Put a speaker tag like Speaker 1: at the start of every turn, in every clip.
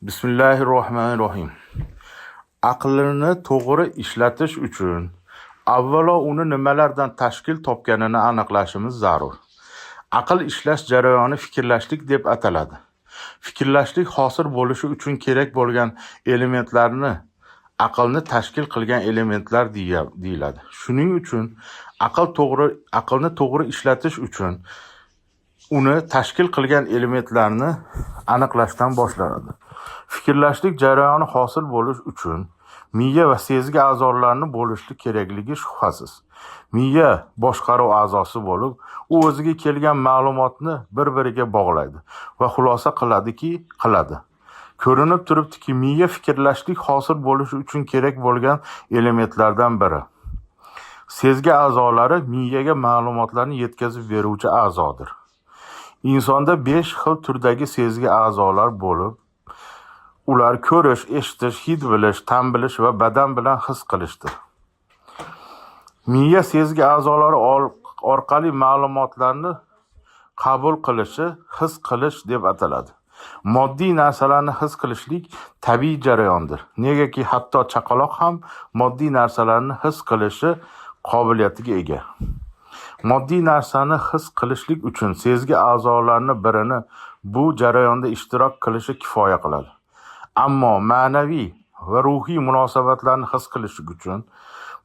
Speaker 1: Bismillahirrohmanirrohim. Aqlni to'g'ri ishlatish uchun avvalo uni nimalardan tashkil topganini aniqlashimiz zarur. Aql ishlash jarayoni fikrlashlik deb ataladi. Fikrlashlik hosil bo'lishi uchun kerak bo'lgan elementlarni aqlni tashkil qilgan elementlar deyiladi. Shuning uchun aqlni to'g'ri ishlatish uchun uni tashkil qilgan elementlarni aniqlashdan boshlanadi. Fikrlashlik jarayoni hosil bo'lish uchun miya va sezgi a'zolarini bo'lishlik kerakligi shubhasiz. Miya boshqaruv a'zosi bo'lib, u o'ziga kelgan ma'lumotni bir-biriga bog'laydi va xulosa qiladi. Ko'rinib turibdiki, miya fikrlashlik hosil bo'lishi uchun kerak bo'lgan elementlardan biri. Sezgi a'zolari miyaga ma'lumotlarni yetkazib beruvchi a'zodir. Insonda 5 xil turdagi sezgi a'zolar bo'lib, ular ko'rish, eshitish, hid bilish, ta'm bilish va badan bilan his qilishdir. Miya sezgi a'zolari orqali ma'lumotlarni qabul qilishi his qilish deb ataladi. Moddiy narsalarni his qilishlik tabiiy jarayondir. Negaki hatto chaqaloq ham moddiy narsalarni his qilishi qobiliyatiga ega. Moddiy narsani his qilishlik uchun sezgi a'zolarining birini bu jarayonda ishtirok qilishi kifoya qiladi. Ammo ma'naviy va ruhiy munosabatlarni his qilish uchun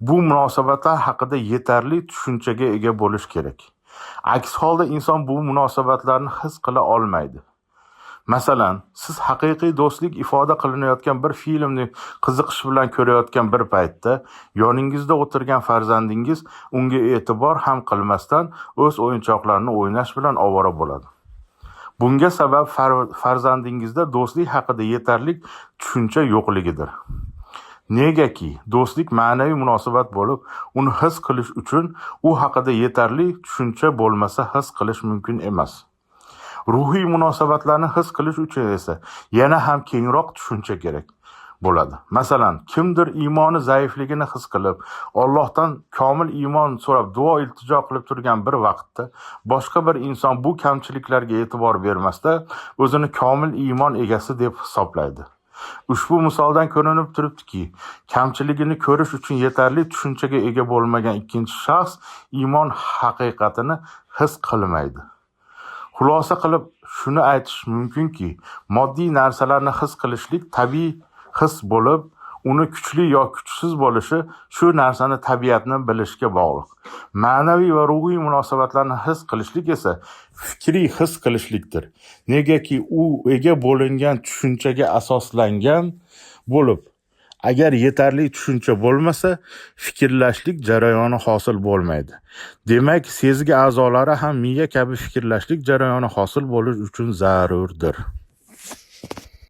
Speaker 1: bu munosabatlar haqida yetarli tushunchaga ega bo'lish kerak. Aks holda inson bu munosabatlarni his qila olmaydi. Masalan, siz haqiqiy do'stlik ifoda qilinayotgan bir filmni qiziqish bilan ko'rayotgan bir paytda yoningizda o'tirgan farzandingiz unga e'tibor ham qilmasdan o'z o'yinchoqlarini o'ynash bilan ovora bo'ladi. Bunga sabab farzandingizda do'stlik haqida yetarli tushuncha yo'qligidir. Negaki do'stlik ma'naviy munosabat bo'lib, uni his qilish uchun u haqida yetarli tushuncha bo'lmasa his qilish mumkin emas. Ruhiy munosabatlarni his qilish uchun esa yana ham kengroq tushuncha kerak bo'ladi. Masalan, kimdir iymoni zaifligini his qilib, Allohdan komil iymon so'rab duo iltijo qilib turgan bir vaqtda boshqa bir inson bu kamchiliklarga e'tibor bermasda o'zini komil iymon egasi deb hisoblaydi. Ushbu misoldan ko'rinib turibdiki, kamchiligini ko'rish uchun yetarli tushunchaga ega bo'lmagan ikkinchi shaxs iymon haqiqatini his qilmaydi. Xulosa qilib shuni aytish mumkinki, moddiy narsalarni his qilishlik tabiiy his bo'lib, uni kuchli yo kuchsiz bo'lishi shu narsani tabiatini bilishga bog'liq. Ma'naviy va ruhiy munosabatlarni his qilishlik esa fikriy his qilishlikdir. Negaki u ega bo'lingan tushunchaga asoslangan bo'lib, agar yetarli tushuncha bo'lmasa, fikrlashlik jarayoni hosil bo'lmaydi. Demak, sezgi a'zolari ham miya kabi fikrlashlik jarayoni hosil bo'lish uchun zarurdir.